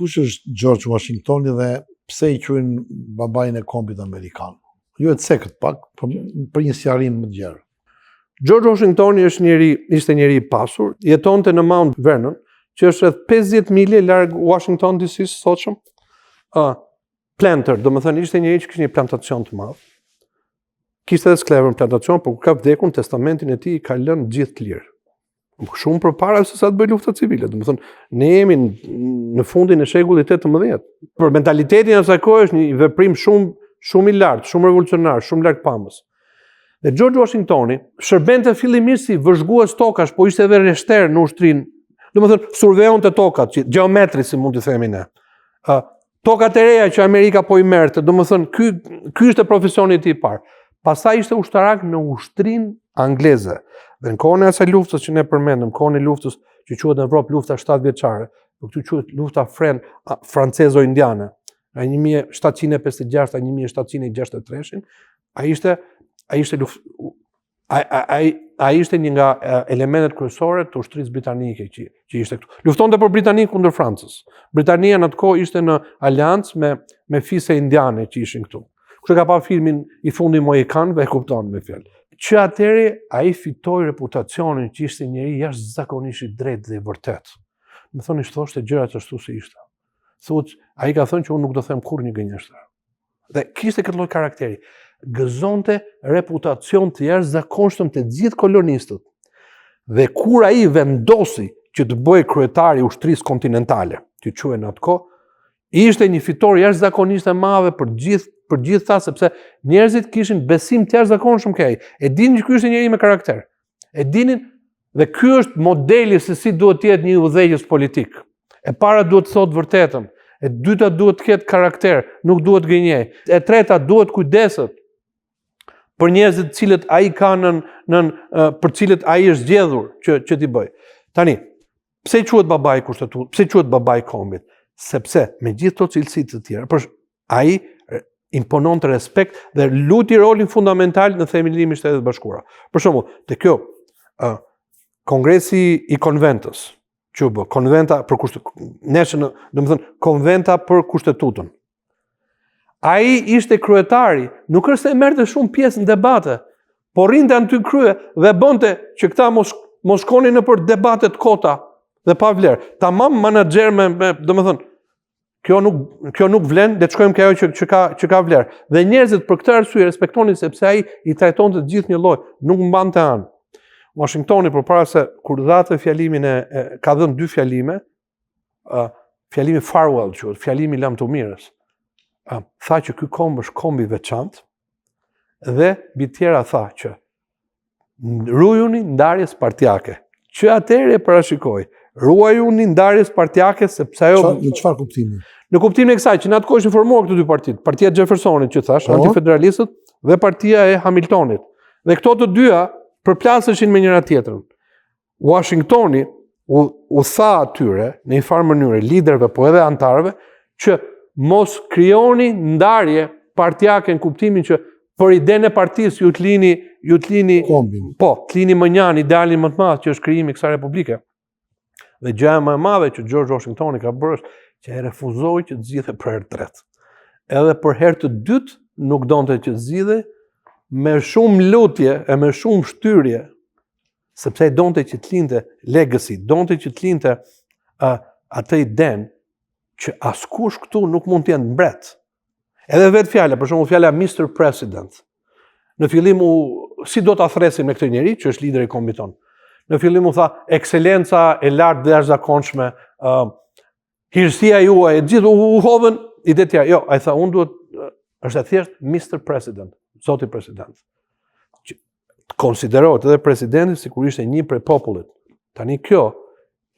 kush është George Washingtoni dhe pse i quajnë babain e kombit amerikan? Ju e cekët pak, për një sqarim më të gjerë. George Washingtoni ishte njeri i pasur, jetonte në Mount Vernon, që është rreth 50 milje larg Washington DC sotshëm. Planter, do më thënë, ishte njeri që kishte një plantacion të madh. Kishte edhe sklever në plantacion, por kur ka vdekur, testamentin e tij i ka lënë gjithë të lirë. Shumë përpara se sa të bëj lufta civile. Do të thënë, ne jemi në fundin e shekullit 18. Për mentalitetin e asaj kohe është një veprim shumë i lartë, shumë revolucionar, shumë larg pamës. Dhe George Washingtoni shërbente fillimisht si vëzhgues tokash, po ishte edhe reshter në ushtrinë. Do të thënë, survejonte tokat, gjeometri si mund të themi ne. Tokat e reja që Amerika po i merrte, do të thënë, ky ishte profesioni i tij i parë. Pastaj ishte ushtarak në ushtrinë angleze. Dhe në kohën e asaj luftës që ne përmendëm, kohën e luftës që quhet në Evropë lufta 7 vjeçare, por këtu quhet lufta francezo-indiane, nga 1756 a 1763, ai ishte një nga elementet kryesore të ushtrisë britanike që ishte këtu. Luftonte për Britanikë kundër Francës. Britania në atë kohë ishte në aleancë me fise indiane që ishin këtu. Kush e ka pa filmin I fundi I Mohikanëve e kupton me fjalë. Që atëri ai fitoi reputacionin që ishte njeri jashtëzakonisht I drejtë dhe I vërtet. Më thonë ishte thoshte gjërat ashtu si ishte. Thuhet, ai ka thënë që unë nuk do them kurrë një gënjeshtër. Dhe kishte këtë lloj karakteri. Gëzonte reputacion të jashtëzakonshëm të gjithë kolonistët. Dhe kur ai vendosi që të bëhej kryetari I ushtrisë kontinentale, që quhen atë kohë, ishte një fitore jashtëzakonisht e madhe për gjithë ta, sepse njerëzit kishin besim të jashtëzakonshëm ke ai. E dinin që ky ishte njeri me karakter. E dinin dhe ky është modeli se si duhet të jetë një udhëheqës politik. E para duhet të thotë vërtetën. E dyta duhet të ketë karakter, nuk duhet gënjej. E treta duhet kujdeset për njerëzit të cilët ai ka për cilët ai është zgjedhur që t'i bëj. Tani, pse quhet babai kushtetutë? Pse quhet babai kombit? Sepse me gjithë to cilësitë të tjera, por ai imponon të respekt dhe luti rolin fundamental në themelimin e Shtetit Bashkuara. Për shembull, te kjo Kongresi I Konventës, që bë konventa për konventa për kushtetutën. Ai ishte kryetari, nuk është se merrte shumë pjesë në debate, por rinte aty krye dhe bënte që këta mos shkonin në për debate të kota dhe pa vlerë. Tamam menaxher domethënë kjo nuk vlen, le të shkojmë ke ajo që ka vlerë. Dhe njerëzit për këtë arsye respektonin sepse ai I trajtonte të gjithë një lloj, nuk mbante anë. Washingtoni përpara se kur dhatë fjalimin ka dhënë 2 fjalime, fjalimi farewell, fjalimi lam të mirës. Tha që ky komb është komb I veçantë dhe mbi tjera tha që ruajuni ndarjes partijake. Që atëherë e parashikoi. Ruajuni ndarjes partijake sepse ajo në çfarë kuptimi? Në kuptimin e kësaj që në atë kohë ishin formuar këto 2 partitë, partia e Jeffersonit që thash, antifederalistët dhe partia e Hamiltonit. Dhe këto të dyja përplaseshin me njëra tjetrën. Washingtoni u tha atyre në një farë mënyrë liderëve po edhe antarëve që mos krijoni ndarje partijake në kuptimin që për idenë e partisë ju të lini kombin. Po, të lini mënjan idealin më të madh që është krijimi I kësaj republike. Dhe gjëja më e madhe që George Washingtoni ka bërë është që e refuzoi që të zgjidhej për herë të tretë. Edhe për herë të dytë nuk donte që të zgjidhej me shumë lutje e me shumë shtyrje, sepse ai donte që të linte legacy, donte që të linte atë idenë që askush këtu nuk mund të jenë mbret. Edhe vetë fjala, për shembull fjala Mr. President. Në fillim si do ta thresim me këtë njerëz që është lideri I kombit tonë. Në fillim u tha ekselenca e lartë dhe jashtëzakonshme, hirësia juaj, gjithë u hodhën ideja. Jo, ai tha unë duhet është thjesht Mr. President, zoti president. Konsiderohet edhe presidenti sikur ishte një prej popullit. Tani kjo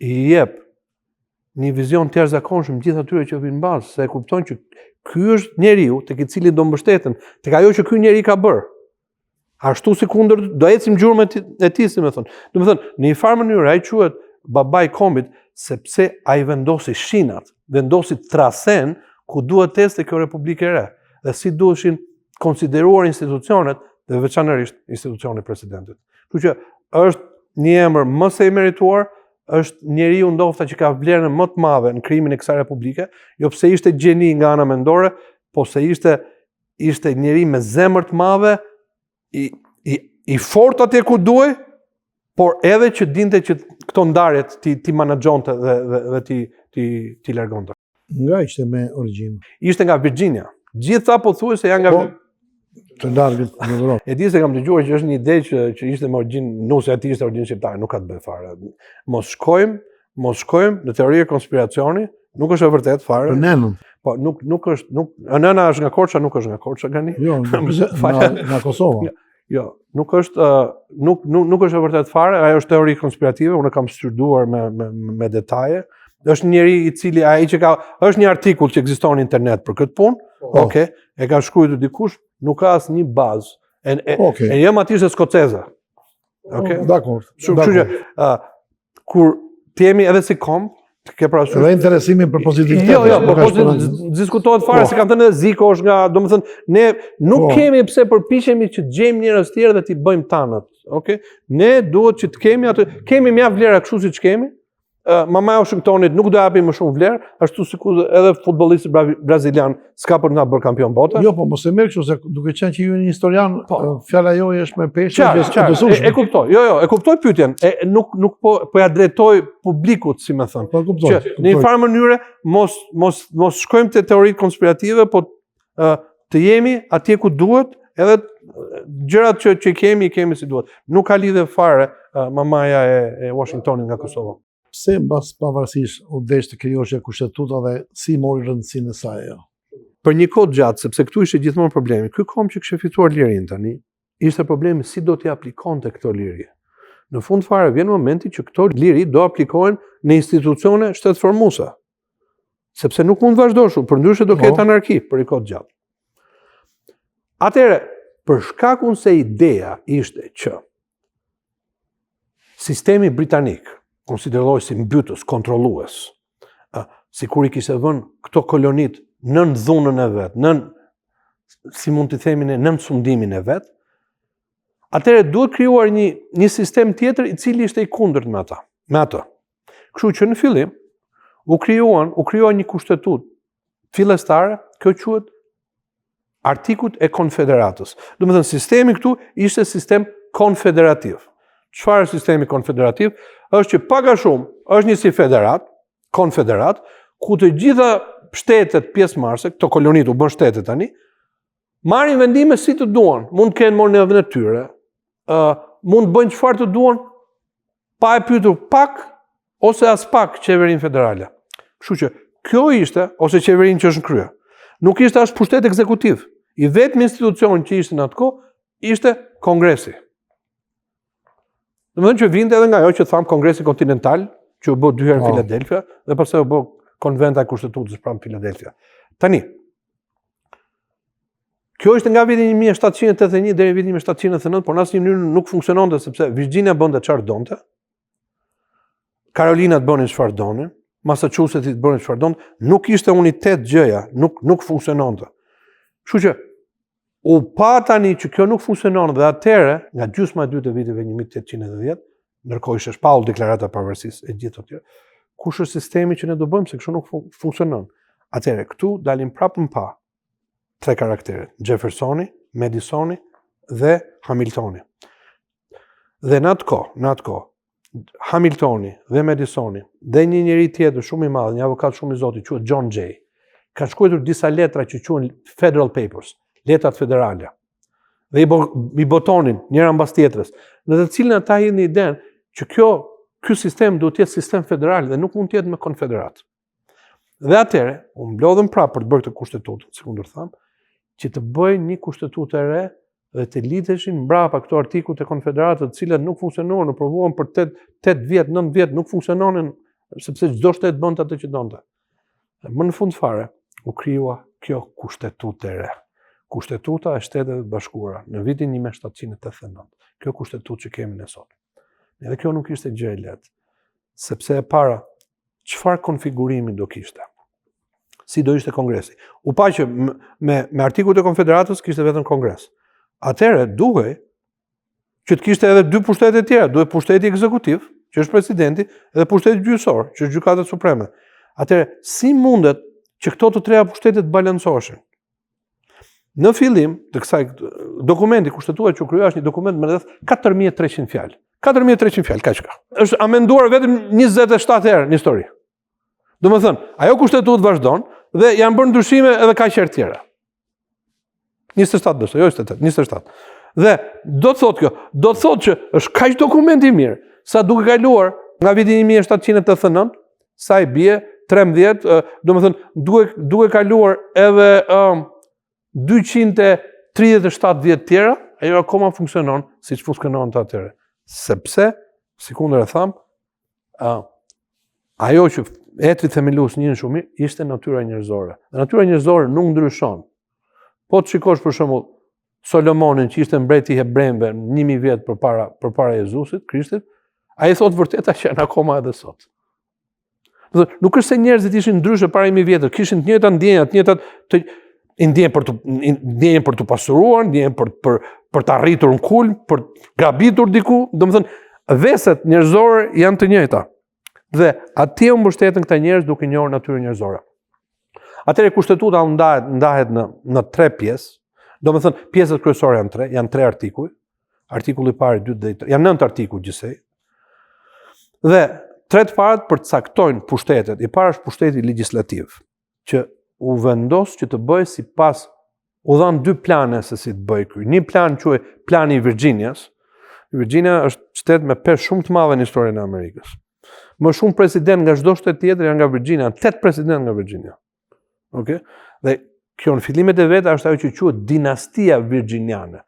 I jep një vizion të jashtëzakonshëm gjithë atyre që vinë bazë, se e kuptojnë që ky është njeriu tek I cili do mbështeten, tek ajo që ky njeri ka bërë. Ashtu si kundër do ecim gjurmët e tij, si më thon. Do të thënë, në një farë mënyrë ai quhet babai kombit sepse ai vendosi shinat, vendosi trasen ku duhet të ecë kjo Republikë e re dhe si duheshin konsideruar institucionet dhe veçanërisht institucioni I presidentit. Kështu që është një emër më së I merituar është njeriu ndoshta që ka vlerën më të madhe në krijimin e kësaj republike, jo pse ishte gjeni nga ana mendore, po se ishte njeri me zemër të madhe, i fort atje ku duhej, por edhe që dinte që këto ndarjet ti menaxhonte dhe ti largonte. Nga ishte me origjinë? Ishte nga Virginia. Gjitha pothuajse janë nga të largët në Evropë. E di se kam dëgjuar që është një ide që ishte me origjinë, nëse aty ishte origjinë shqiptare, nuk ka të bëjë fare. Mos shkojmë në teori e konspiracioni, nuk është e vërtet fare. Për nënën. Po nuk është, nëna është nga Korça, nuk është nga Korça gani. Jo, nga Kosova. Jo, nuk është e vërtet fare, ajo është teori konspirative, unë kam studuar me detaje. Është njeri i cili është një artikull që ekziston në internet për këtë punë, okay, e ka shkruar dikush, nuk ka asnjë bazë. E jam aty se skoceze. Okay? Dakor. Kështu që kur të jemi edhe si kom, të ke parasysh. Edhe interesimin për pozitivitet. Jo, po diskutohet fare se kanë thënë edhe Ziko është nga, domethënë, ne nuk kemi pse përpiqemi që të gjejmë njerëz të tjerë dhe t'i bëjmë tanët. Okay? Ne duhet që të kemi atë, kemi mjaft vlera kështu siç kemi. Mama e Washingtonit nuk do japim më shumë vlerë, ashtu sikur edhe futbollisti brazilian s'ka për nga bërë kampion bote. Jo, po mos e merr kështu se duke qenë që ju një historian, fjala joje është me peshë e besueshme. E kuptoj. Jo, e kuptoj pyetjen. Nuk po ja drejtoj publikut, si më thon. Po kuptoj. Në një farë mënyre mos shkojmë te teoritë konspirative, po të jemi atje ku duhet, edhe gjërat që kemi si duhet. Nuk ka lidhje fare mamaja e Washingtonit nga Kosova. Pse mbas pavarësisht u desh të krijoshë kushtetuta dhe si mori rëndësinë e saj ajo? Për një kohë gjatë, sepse këtu ishte gjithmonë problemi. Ky kom që kishte fituar lirinë tani, ishte problemi si do t'i aplikonte këto liri. Në fund fare vjen momenti që këto liri do aplikohen në institucione shtetformuese. Sepse nuk mund vazhdoshu, përndryshe do ketë anarki për një kohë gjatë. Atëherë, për shkakun se ideja ishte që sistemi britanik konsiderohej si mbytës, kontrollues, si kur i kishte vënë këto kolonit nën dhunën e vet, si mund të themi nën sundimin e vet, atëherë duhet krijuar një sistem tjetër i cili ishte i kundërt me atë. Kështu që në fillim u krijua një kushtetutë fillestare, kjo quhet artikujt e konfederatës. Domethënë sistemi këtu ishte sistem konfederativ. Çfarë është sistemi konfederativ? Është që pak a shumë është një si konfederat, ku të gjitha shtetet pjesëmarrëse, këto kolonit u bën shtete tani, marrin vendime si të duan, mund të kenë monedhën e tyre, mund të bëjnë çfarë të duan, pa e pyetur pak ose as pak qeverinë federale. Kështu që kjo ishte, ose qeverinë që është në krye, nuk ishte as pushtet ekzekutiv. I vetmi institucion që ishte në atë kohë ishte Kongresi. Domethënë që vinte edhe nga ajo që tham Kongresi Kontinental, që u bë 2 herë në Filadelfia dhe pastaj u bë Konventa e Kushtetutës pranë Filadelfia. Tani, kjo ishte nga viti 1781 deri në vitin 1799, por në asnjë mënyrë nuk funksiononte sepse Virginia bënte çfarë donte, Carolina bënin çfarë donin, Massachusetts bënin çfarë donin, nuk ishte unitet gjëja, nuk funksiononte. Kështu që u pa tani që kjo nuk funksionon dhe atëherë, nga gjysma e dytë e viteve 1810, ndërkohë ishte shpallur deklarata e pavarësisë e gjithë ato, kush është sistemi që ne do bëjmë se kështu nuk funksionon. Atëherë këtu dalin prapë në pa 3 karakteret: Jeffersoni, Madisoni dhe Hamiltoni. Dhe në atë kohë, Hamiltoni dhe Madisoni dhe një njeri tjetër shumë i madh, një avokat shumë i zotit, quhet John Jay, ka shkruar disa letra që quhen Federal Papers, letrat federale. Dhe i botonin njëra mbas tjetrës, në të cilën ata hidhin idenë që ky sistem duhet të jetë sistem federal dhe nuk mund të jetë me konfederat. Dhe atëherë u mblodhën prapë për të bërë këtë kushtetutë, sikur tham, që të bëjnë një kushtetutë e re dhe të lidheshin mbrapa këto artikujt e konfederatës, të cilat nuk funksionuan, u provuan për 8 vjet, 9 vjet, nuk funksiononin sepse çdo shtet bënte atë që donte. Më në fund fare u krijua kjo kushtetutë e re. Kushtetuta e Shteteve të Bashkuara në vitin 1789. Kjo kushtetutë që kemi ne sot. Edhe kjo nuk ishte gjë e lehtë, sepse e para, çfarë konfigurimi do kishte? Si do ishte kongresi? U pa që me artikujt e konfederatës kishte vetëm kongres. Atëherë duhej që të kishte edhe 2 pushtete tjera, duhej pushteti ekzekutiv, që është presidenti, dhe pushteti gjyqësor, që është gjykata supreme. Atëherë, si mundet që këto të treja pushtetet balancoheshin? Në fillim të kësaj dokumenti kushtetuar që krijohet është një dokument me rreth 4300 fjalë. 4300 fjalë, kaq ka. Është amenduar vetëm 27 herë në histori. Domethënë, ajo kushtetuar vazhdon dhe janë bërë ndryshime edhe kaq herë tjera. 27 besoj, jo 28, 27. Dhe do të thotë kjo, do të thotë që është kaq dokument i mirë, sa duke kaluar nga viti 1789, sa i bie 13, domethënë duke kaluar edhe 237 vjet tjera, ajo akoma funksionon siç funksiononte atëherë. Sepse, sikundër e tham, ajo që etri themelues njën shumë mirë, ishte natyra njerëzore. Dhe natyra njerëzore nuk ndryshon. Po të shikosh për shembull Solomonin që ishte mbreti i hebrejve 1000 vjet përpara Jezusit, Krishtit, ai thotë vërteta që janë akoma edhe sot. Nuk është se njerëzit ishin ndryshe para 1000 vjetësh, kishin të njëjtat ndjenja, të njëjtat ndjenjen për të pasuruar, ndjenjen për të arritur në kulm, për të gabitur diku, domethënë veset njerëzore janë të njëjta. Dhe atje u mbështeten këta njerëz duke njohur natyrën njerëzore. Atëherë kushtetuta ndahet në 3 pjesë. Domethënë pjesët kryesore janë 3 artikuj. Artikulli i parë, 2 dhe 3, janë 9 artikuj gjithsej. Dhe 3 të parët përcaktojnë pushtetet. I parë është pushteti legjislativ, që u vendos që të bëjë sipas, u dhanë 2 plane se si të bëjë ky. Një plan quhet plani i Virginias. Virginia është shtet me peshë shumë të madhe në historinë e Amerikës. Më shumë president nga çdo shtet tjetër janë nga Virginia, 8 president nga Virginia. Okay? Dhe kjo në fillimet e veta është ajo që quhet dinastia virginiane.